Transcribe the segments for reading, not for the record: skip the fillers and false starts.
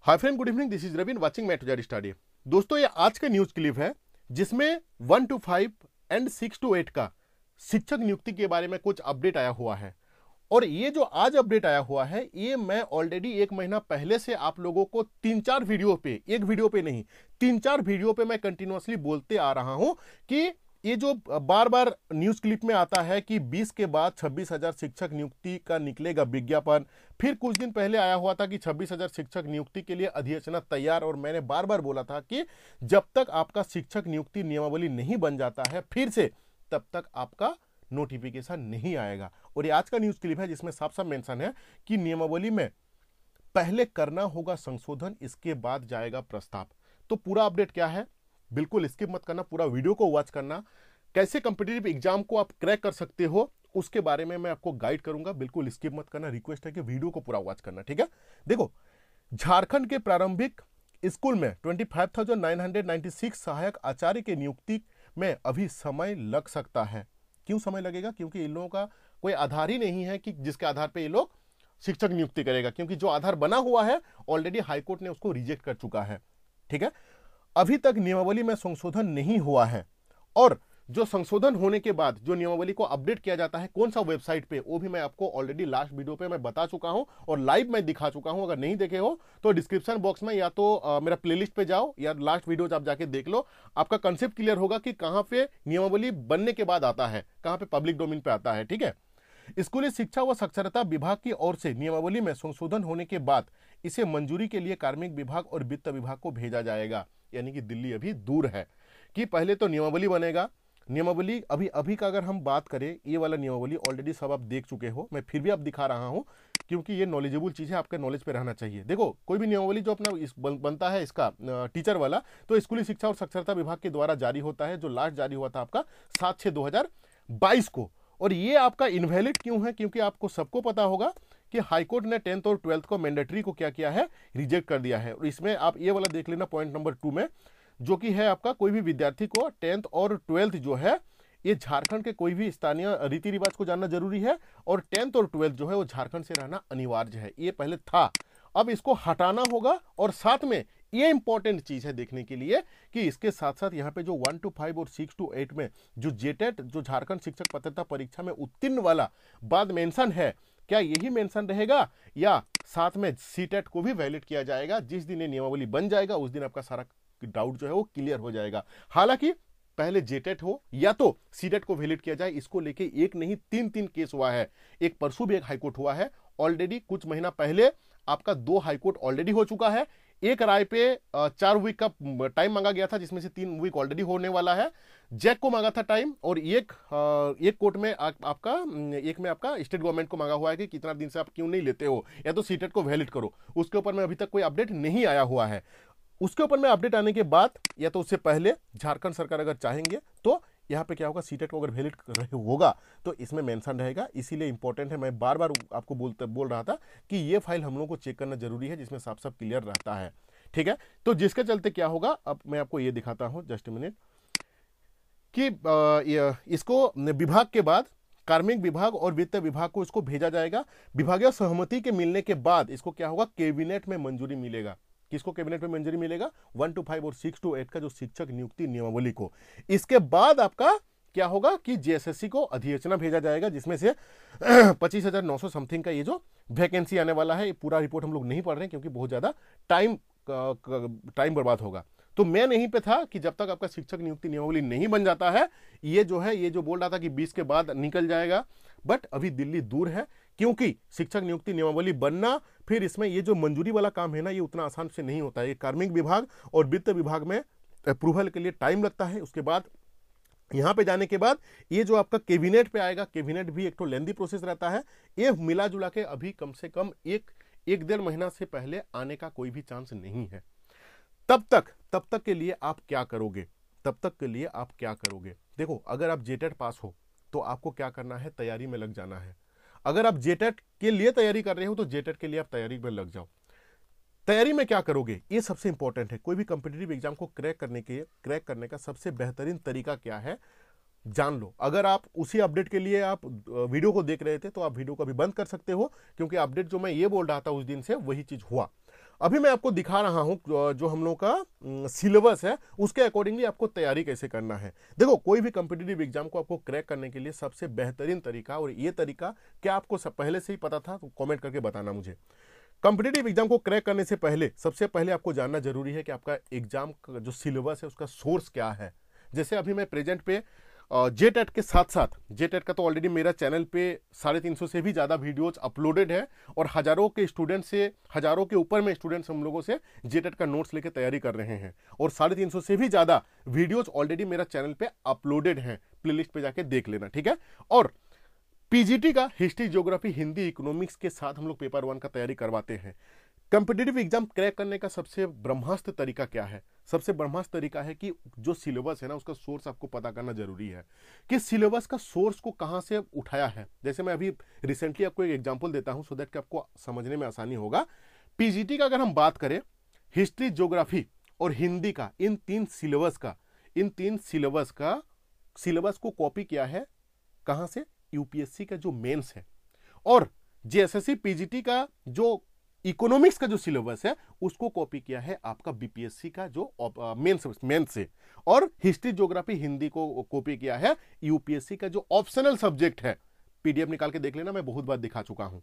Hi friend, good evening. This is Ravin watching mat to study. दोस्तों, ये आज का न्यूज क्लिप है जिसमें 1 to 5 एंड 6 to 8 का शिक्षक नियुक्ति के बारे में कुछ अपडेट आया हुआ है। और ये जो आज अपडेट आया हुआ है, ये मैं ऑलरेडी 1 महीना पहले से आप लोगों को 3-4 वीडियो पे, एक वीडियो पे नहीं 3-4 वीडियो पे मैं कंटिन्यूअसली बोलते आ रहा हूं कि ये जो बार बार न्यूज क्लिप में आता है कि 20 के बाद 26,000 शिक्षक नियुक्ति का निकलेगा विज्ञापन। फिर कुछ दिन पहले आया हुआ था कि 26,000 शिक्षक नियुक्ति के लिए अधिसूचना तैयार। और मैंने बार बार बोला था कि जब तक आपका शिक्षक नियुक्ति नियमावली नहीं बन जाता है फिर से, तब तक आपका नोटिफिकेशन नहीं आएगा। और ये आज का न्यूज क्लिप है जिसमें साफ साफ मेंशन है कि नियमावली में पहले करना होगा संशोधन, इसके बाद जाएगा प्रस्ताव। तो पूरा अपडेट क्या है, बिल्कुल स्किप मत करना, पूरा वीडियो को वॉच करना। कैसे कॉम्पिटिटिव एग्जाम को आप क्रैक कर सकते हो उसके बारे में मैं आपको गाइड करूंगा, बिल्कुल स्किप मत करना। रिक्वेस्ट है कि वीडियो को पूरा वॉच करना, ठीक है। देखो, झारखंड के प्रारंभिक स्कूल में 25,996 सहायक आचार्य की नियुक्ति में अभी समय लग सकता है। क्यों समय लगेगा? क्योंकि इन लोगों का कोई आधार ही नहीं है कि जिसके आधार पर ये लोग शिक्षक नियुक्ति करेगा, क्योंकि जो आधार बना हुआ है ऑलरेडी हाईकोर्ट ने उसको रिजेक्ट कर चुका है, ठीक है। अभी तक नियमावली में संशोधन नहीं हुआ है, और जो संशोधन होने के बाद जो नियमावली को अपडेट किया जाता है कौन सा वेबसाइट पे, वो भी मैं आपको ऑलरेडी लास्ट वीडियो पे मैं बता चुका हूं और लाइव मैं दिखा चुका हूं। अगर नहीं देखे हो तो डिस्क्रिप्शन बॉक्स में या तो मेरा प्लेलिस्ट पे जाओ या लास्ट वीडियो आप जाके देख लो, आपका कंसेप्ट क्लियर होगा कि कहां पे नियमावली बनने के बाद आता है, कहां पे पब्लिक डोमेन पे आता है, ठीक है। स्कूली शिक्षा व साक्षरता विभाग की ओर से नियमावली में संशोधन होने के बाद इसे मंजूरी के लिए कार्मिक विभाग और वित्त विभाग को भेजा जाएगा। यानी कि दिल्ली अभी दूर है कि पहले तो नियमावली बनेगा। नियमावली अभी का अगर हम बात करें, ये वाला नियमावली ऑलरेडी सब आप देख चुके हो, मैं फिर भी आप दिखा रहा हूं क्योंकि ये नॉलेजेबल चीज है, आपके नॉलेज पे रहना चाहिए। देखो, कोई भी नियमावली जो अपना बनता है इसका टीचर वाला, तो स्कूली शिक्षा और साक्षरता विभाग के द्वारा जारी होता है, जो लास्ट जारी हुआ था आपका 7/6/2022 को। और ये आपका इनवैलिड क्यों है? क्योंकि आपको सबको पता होगा कि हाईकोर्ट ने 10th और 12th को मैंडेटरी को क्या किया है, रिजेक्ट कर दिया है। और इसमें आप ये वाला देख लेना पॉइंट नंबर 2 में, जो कि है आपका कोई भी विद्यार्थी को 10th और 12th जो है ये झारखंड के कोई भी स्थानीय रीति रिवाज को जानना जरूरी है, और 10th और 12th जो है वो झारखंड से रहना अनिवार्य है। ये पहले था, अब इसको हटाना होगा। और साथ में ये इंपॉर्टेंट चीज है देखने के लिए कि इसके साथ साथ यहाँ पे जो 1 to 5 और 6 to 8 में जो जेटेट, जो झारखंड शिक्षक पात्रता परीक्षा में उत्तीर्ण वाला बाद मेंशन है, क्या यही मेंशन रहेगा या साथ में सीटेट को भी वैलिड किया जाएगा? जिस दिन ये नियमावली बन जाएगा उस दिन आपका सारा डाउट जो है वो क्लियर हो जाएगा। हालांकि पहले जेटेट हो या तो सीटेट को वैलिड किया जाए, इसको लेके एक नहीं 3 केस हुआ है। एक परसों भी एक हाईकोर्ट हुआ है, ऑलरेडी कुछ महीना पहले आपका 2 हाईकोर्ट ऑलरेडी हो चुका है। एक राय पे 4 वीक का टाइम मांगा गया था, जिसमें से 3 वीक ऑलरेडी होने वाला है। जैक को मांगा था टाइम, और एक कोर्ट में आपका एक में आपका स्टेट गवर्नमेंट को मांगा हुआ है कि कितना दिन से आप क्यों नहीं लेते हो, या तो सीटेट को वैलिड करो। उसके ऊपर में अभी तक कोई अपडेट नहीं आया हुआ है। उसके ऊपर में अपडेट आने के बाद या तो उससे पहले झारखंड सरकार अगर चाहेंगे तो यहाँ पे क्या होगा, सीटेट को अगर वैलिड होगा तो इसमें मेंशन रहेगा। इसीलिए इंपॉर्टेंट है, मैं बार बार आपको बोल रहा था कि ये फाइल हम लोगों को चेक करना जरूरी है, जिसमें साफ साफ क्लियर रहता है, ठीक है। तो जिसके चलते क्या होगा, अब मैं आपको ये दिखाता हूं, जस्ट मिनट, कि इसको विभाग के बाद कार्मिक विभाग और वित्त विभाग को इसको भेजा जाएगा। विभागीय सहमति के मिलने के बाद इसको क्या होगा, कैबिनेट में मंजूरी मिलेगा। किसको कैबिनेट में मंजूरी मिलेगा? 1 to 5 और 6 to 8 का जो शिक्षक नियुक्ति नियमावली को। इसके बाद आपका क्या होगा कि जेएसएससी को अधिसूचना भेजा जाएगा, जिसमें से 25,900 समथिंग का ये जो वैकेंसी आने वाला है। ये पूरा रिपोर्ट हम लोग नहीं पढ़ रहे हैं क्योंकि बहुत ज्यादा टाइम बर्बाद होगा। तो मैं यहीं पे था कि जब तक आपका शिक्षक नियुक्ति नियमावली नहीं बन जाता है, ये जो बोल रहा था कि 20 के बाद निकल जाएगा, बट अभी दिल्ली दूर है। क्योंकि शिक्षक नियुक्ति नियमावली बनना, फिर इसमें ये जो मंजूरी वाला काम है ना, ये उतना आसान से नहीं होता है। ये कार्मिक विभाग और वित्त विभाग में अप्रूवल के लिए टाइम लगता है। उसके बाद यहाँ पे जाने के बाद ये जो आपका कैबिनेट पे आएगा, कैबिनेट भी एक तो लेंदी प्रोसेस रहता है। ये मिला जुला के अभी कम से कम एक 1-1.5 महीना से पहले आने का कोई भी चांस नहीं है। तब तक के लिए आप क्या करोगे? देखो, अगर आप जेटेट पास हो तो आपको क्या करना है, तैयारी में लग जाना है। अगर आप जेटेट के लिए तैयारी कर रहे हो तो जेटेट के लिए आप तैयारी में लग जाओ। तैयारी में क्या करोगे, ये सबसे इंपॉर्टेंट है। कोई भी कॉम्पिटिटिव एग्जाम को क्रैक करने का सबसे बेहतरीन तरीका क्या है, जान लो। अगर आप उसी अपडेट के लिए आप वीडियो को देख रहे थे तो आप वीडियो को भी बंद कर सकते हो, क्योंकि अपडेट जो मैं ये बोल रहा था उस दिन से वही चीज हुआ। अभी मैं आपको दिखा रहा हूं जो हम लोग का सिलेबस है उसके अकॉर्डिंगली आपको तैयारी कैसे करना है। देखो, कोई भी कॉम्पिटिटिव एग्जाम को आपको क्रैक करने के लिए सबसे बेहतरीन तरीका, और ये तरीका क्या आपको सब पहले से ही पता था तो कमेंट करके बताना मुझे। कॉम्पिटिटिव एग्जाम को क्रैक करने से पहले सबसे पहले आपको जानना जरूरी है कि आपका एग्जाम का जो सिलेबस है उसका सोर्स क्या है। जैसे अभी मैं प्रेजेंट पे जेटेट के साथ साथ, जेटेट का तो ऑलरेडी मेरा चैनल पे 350 से भी ज़्यादा वीडियोज अपलोडेड है, और हज़ारों के स्टूडेंट से, हज़ारों के ऊपर में स्टूडेंट्स हम लोगों से जेटेट का नोट्स लेके तैयारी कर रहे हैं, और 350 से भी ज़्यादा वीडियोज ऑलरेडी मेरा चैनल पे अपलोडेड हैं, प्लेलिस्ट पे जाके देख लेना, ठीक है। और पीजीटी का हिस्ट्री, ज्योग्राफी, हिंदी, इकोनॉमिक्स के साथ हम लोग पेपर 1 का तैयारी करवाते हैं। कॉम्पिटिटिव एग्जाम क्रैक करने का सबसे ब्रह्मास्त्र तरीका क्या है? सबसे ब्रह्मास्त्र तरीका है कि जो सिलेबस है ना उसका सोर्स आपको पता करना जरूरी है कि सिलेबस का सोर्स को कहां से उठाया है। जैसे मैं अभी रिसेंटली आपको एक एग्जांपल देता हूं सो दैट कि आपको समझने में आसानी होगा। पीजीटी का अगर हम बात करें, हिस्ट्री, ज्योग्राफी और हिंदी का, इन तीन सिलेबस का सिलेबस को कॉपी किया है कहां से? यूपीएससी का जो मेंस है। और जेएसएससी पीजीटी का जो इकोनॉमिक्स का जो सिलेबस है उसको कॉपी किया है आपका बीपीएससी का जो मेंस से। और हिस्ट्री, ज्योग्राफी, हिंदी को कॉपी किया है यूपीएससी का जो ऑप्शनल सब्जेक्ट है। पीडीएफ निकाल के देख लेना, मैं बहुत बार दिखा चुका हूं।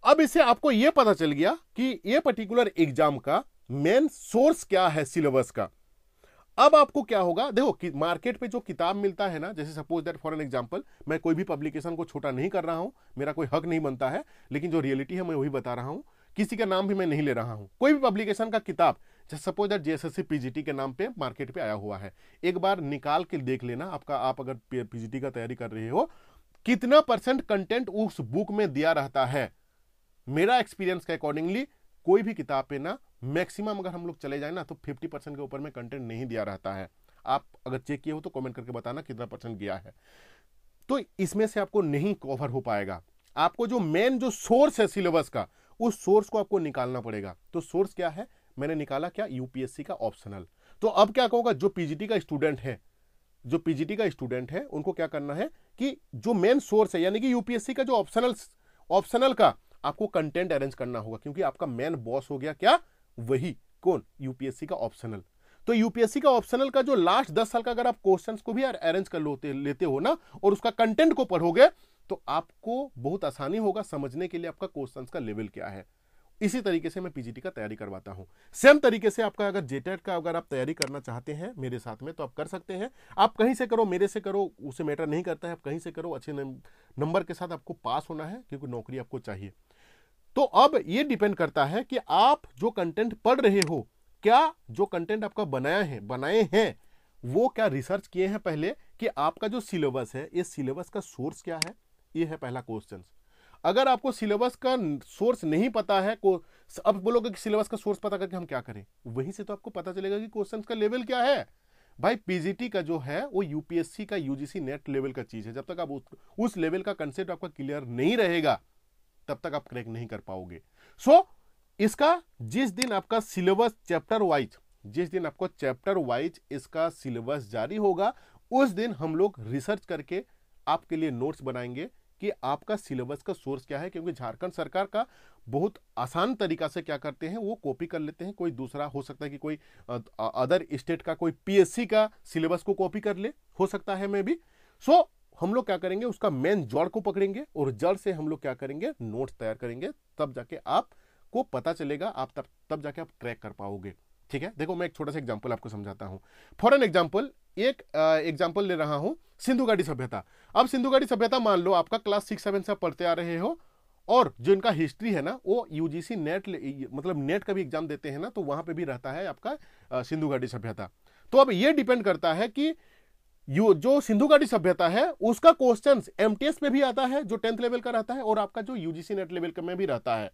अब इससे आपको यह पता चल गया कि यह पर्टिकुलर एग्जाम का मेन सोर्स क्या है सिलेबस का। अब आपको क्या होगा, देखो कि मार्केट पे जो किताब मिलता है ना, जैसे suppose that for an example, मैं कोई भी पब्लिकेशन को छोटा नहीं कर रहा हूं, मेरा कोई हक नहीं बनता है, लेकिन जो रियलिटी है मैं वही बता रहा हूं, किसी का नाम भी मैं नहीं ले रहा हूं। कोई भी पब्लिकेशन का किताब जैसे सपोज दैट जेएसएससी पीजीटी के नाम पे मार्केट पे आया हुआ है, एक बार निकाल के देख लेना। आप अगर पीजीटी का तैयारी कर रहे हो, कितना % कंटेंट उस बुक में दिया रहता है। मेरा एक्सपीरियंस के अकॉर्डिंगली कोई भी किताब पे ना मैक्सिमम अगर हम लोग चले जाए ना तो 50% के ऊपर में कंटेंट नहीं दिया रहता है। आप अगर चेक किए हो तो कमेंट करके बताना कितना % गया है। तो इसमें से आपको नहीं कवर हो पाएगा। आपको जो मेन जो सोर्स है सिलेबस का, उस सोर्स को आपको निकालना पड़ेगा। तो सोर्स क्या है? मैंने निकाला क्या? यूपीएससी का ऑप्शनल। तो अब क्या कहूंगा, जो पीजीटी का स्टूडेंट है उनको क्या करना है कि जो मेन सोर्स है यानी कि यूपीएससी का जो ऑप्शनल का आपको कंटेंट अरेंज करना होगा, क्योंकि आपका मेन बॉस हो गया क्या? वही कौन? यूपीएससी का ऑप्शनल। तो यूपीएससी का ऑप्शनल का जो लास्ट 10 साल का अगर आप क्वेश्चंस को भी अरेंज कर लेते हो ना, और उसका कंटेंट को पढ़ोगे तो आपको बहुत आसानी होगा समझने के लिए आपका क्वेश्चंस का लेवल क्या है। इसी तरीके से मैं पीजीटी का तैयारी करवाता हूं। सेम तरीके से आपका अगर जेटेट का अगर आप तैयारी करना चाहते हैं मेरे साथ में तो आप कर सकते हैं। आप कहीं से करो, मेरे से करो, उसे मैटर नहीं करता है। आप कहीं से करो, अच्छे नंबर के साथ आपको पास होना है, क्योंकि नौकरी आपको चाहिए। तो अब ये डिपेंड करता है कि आप जो कंटेंट पढ़ रहे हो, क्या जो कंटेंट आपका बनाए हैं वो क्या रिसर्च किए हैं पहले कि आपका जो सिलेबस है, ये सिलेबस का सोर्स क्या है? ये है पहला क्वेश्चन। अगर आपको सिलेबस का सोर्स नहीं पता है को, अब बोलोगे कि सिलेबस का सोर्स पता करके हम क्या करें? वहीं से तो आपको पता चलेगा कि क्वेश्चन का लेवल क्या है। भाई पीजीटी का जो है वो यूपीएससी का यूजीसी नेट लेवल का चीज है। जब तक आप उस लेवल का कंसेप्ट आपका क्लियर नहीं रहेगा तब तक आप क्रैक नहीं कर पाओगे। सो इसका जिस दिन आपका सिलेबस चैप्टर वाइज इसका सिलेबस जारी होगा, उस दिन हम लोग रिसर्च करके आपके लिए नोट्स बनाएंगे कि आपका सिलेबस का सोर्स क्या है। क्योंकि झारखंड सरकार का बहुत आसान तरीका से क्या करते हैं, वो कॉपी कर लेते हैं। कोई दूसरा हो सकता है कि कोई अदर स्टेट का कोई पीएससी का सिलेबस को कॉपी कर ले, हो सकता है मैं भी। सो हम लोग क्या करेंगे, उसका मेन जड़ को पकड़ेंगे और जड़ से हम लोग क्या करेंगे, नोट्स तैयार करेंगे। तब जाके आपको पता चलेगा, आप तब जाके आप क्रैक कर पाओगे। ठीक है, देखो मैं एक छोटा सा एग्जांपल आपको समझाता हूं। फॉर एन एग्जांपल, एक एग्जांपल ले रहा हूं, सिंधु घाटी सभ्यता। अब सिंधु घाटी सभ्यता मान लो आपका क्लास 6-7 से पढ़ते आ रहे हो, और जो इनका हिस्ट्री है ना वो यूजीसी नेट मतलब नेट का भी एग्जाम देते हैं ना, तो वहां पे भी रहता है आपका सिंधु घाटी सभ्यता। तो अब ये डिपेंड करता है कि जो सिंधु घाटी सभ्यता है उसका क्वेश्चंस एमटीएस में भी आता है जो 10th लेवल का रहता है, और आपका जो यूजीसी नेट लेवल का में भी रहता है।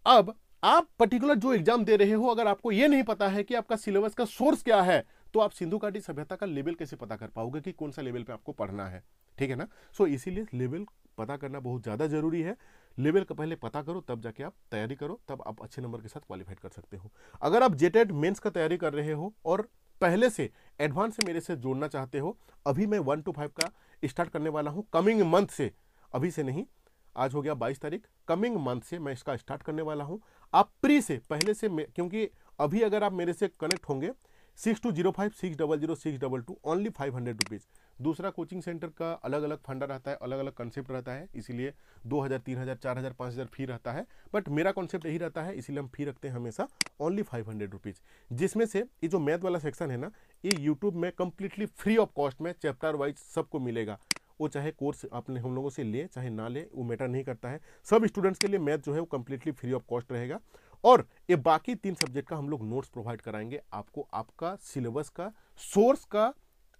अब आप पर्टिकुलर जो एग्जाम दे रहे हो, अगर आपको यह नहीं पता है कि आपका सिलेबस का सोर्स क्या है, तो आप सिंधु घाटी सभ्यता का लेवल कैसे पता कर पाओगे कि कौन सा लेवल पे आपको पढ़ना है? ठीक है ना। सो इसीलिए लेवल पता करना बहुत ज्यादा जरूरी है। लेवल का पहले पता करो, तब जाके आप तैयारी करो, तब आप अच्छे नंबर के साथ क्वालिफाइड कर सकते हो। अगर आप जेटेट मेंस का तैयारी कर रहे हो और पहले से एडवांस से मेरे से जोड़ना चाहते हो, अभी मैं 1 to 5 का स्टार्ट करने वाला हूं कमिंग मंथ से। अभी से नहीं, आज हो गया 22 तारीख, कमिंग मंथ से मैं इसका स्टार्ट करने वाला हूं। आप प्री से पहले से क्योंकि अभी अगर आप मेरे से कनेक्ट होंगे 6205600622 ओनली 500 रुपीज़। दूसरा कोचिंग सेंटर का अलग अलग फंडा रहता है, अलग अलग कंसेप्ट रहता है, इसीलिए 2000 3000 4000 5000 फी रहता है। बट मेरा कॉन्सेप्ट यही रहता है, इसीलिए हम फी रखते हैं हमेशा ओनली 500 रुपीज़। जिसमें से ये जो मैथ वाला सेक्शन है ना, ये यूट्यूब में कंप्लीटली फ्री ऑफ कॉस्ट में चैप्टर वाइज सबको मिलेगा। वो चाहे कोर्स आपने हम लोगों से ले चाहे ना ले, वो मैटर नहीं करता है। सब स्टूडेंट्स के लिए मैथ जो है वो कंप्लीटली फ्री ऑफ कॉस्ट रहेगा। और ये बाकी 3 सब्जेक्ट का हम लोग नोट्स प्रोवाइड कराएंगे आपको, आपका सिलेबस का सोर्स का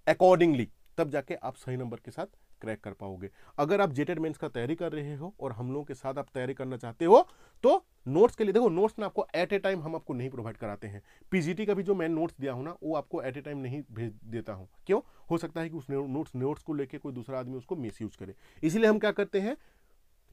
अकॉर्डिंगली, तब जाके आप सही नंबर के साथ क्रैक कर पाओगे। अगर आप जेटेड मेंस का तैयारी कर रहे हो और हम लोगों के साथ आप तैयारी करना चाहते हो तो नोट्स के लिए देखो, नोट्स ना आपको एट ए टाइम हम आपको नहीं प्रोवाइड कराते हैं। पीजीटी का भी जो मैं नोट्स दिया हूं ना, वो आपको एट ए टाइम नहीं भेज देता हूं। क्यों? हो सकता है कि उस नोट्स को लेके कोई दूसरा आदमी उसको मिसयूज करे। इसलिए हम क्या करते हैं,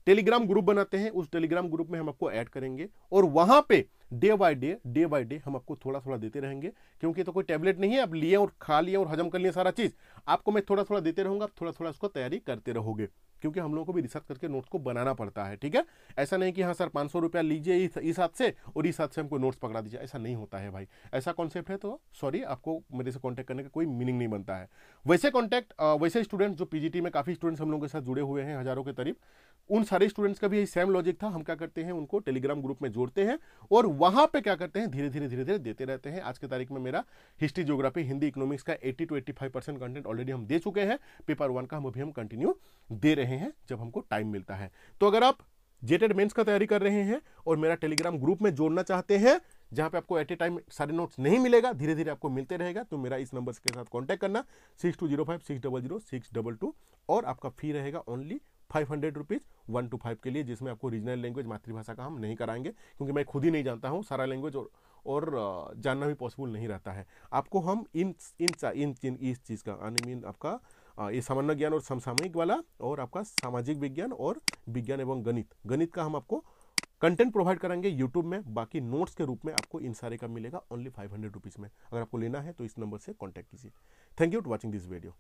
टेलीग्राम ग्रुप बनाते हैं, उस टेलीग्राम ग्रुप में हम आपको ऐड करेंगे और वहां पे डे बाय डे हम आपको थोड़ा थोड़ा देते रहेंगे। क्योंकि तो कोई टैबलेट नहीं है, आप लिए और खा लिए और हजम कर लिए सारा चीज, आपको मैं थोड़ा थोड़ा देते रहूंगा, आप थोड़ा थोड़ा उसको तैयारी करते रहोगे। क्योंकि हम लोगों को भी रिसर्च करके नोट्स को बनाना पड़ता है, ठीक है। ऐसा नहीं कि हाँ सर 500 रुपया लीजिए इस हाथ से और इस हाथ से हमको नोट्स पकड़ा दीजिए, ऐसा नहीं होता है भाई। ऐसा कॉन्सेप्ट है तो सॉरी, आपको मेरे से कॉन्टैक्ट करने का कोई मीनिंग नहीं बनता है। वैसे स्टूडेंट जो पीजीटी में काफी स्टूडेंट्स हम लोगों के साथ जुड़े हुए हैं, हजारों के करीब, उन सारे स्टूडेंट्स का भी यही सेम लॉजिक था। हम क्या करते हैं, उनको टेलीग्राम ग्रुप में जोड़ते हैं और वहां पे क्या करते हैं, धीरे धीरे देते रहते हैं। आज की तारीख में मेरा हिस्ट्री, ज्योग्राफी, हिंदी, इकोनॉमिक्स का 80 to 85% कंटेंट ऑलरेडी हम दे चुके हैं। पेपर 1 का हम अभी कंटिन्यू दे रहे हैं जब हमको टाइम मिलता है। तो अगर आप जेटेड मेंस का तैयारी कर रहे हैं और मेरा टेलीग्राम ग्रुप में जोड़ना चाहते हैं, जहां पे आपको एट ए टाइम सारे नोट्स नहीं मिलेगा, धीरे धीरे आपको मिलते रहेगा, तो मेरा इस नंबर के साथ कांटेक्ट करना 6205600622 और आपका फी रहेगा ओनली 500 रुपीज़ 1 to 5 के लिए, जिसमें आपको रीजनल लैंग्वेज मातृभाषा का हम नहीं कराएंगे, क्योंकि मैं खुद ही नहीं जानता हूँ सारा लैंग्वेज और जानना भी पॉसिबल नहीं रहता है। आपको हम इस चीज़ का आपका ये सामान्य ज्ञान और समसामयिक वाला और आपका सामाजिक विज्ञान और विज्ञान एवं गणित का हम आपको कंटेंट प्रोवाइड करेंगे यूट्यूब में। बाकी नोट्स के रूप में आपको इन सारे का मिलेगा ओनली 500 रुपीज़ में। अगर आपको लेना है तो इस नंबर से कॉन्टैक्ट कीजिए। Thank you for watching this video.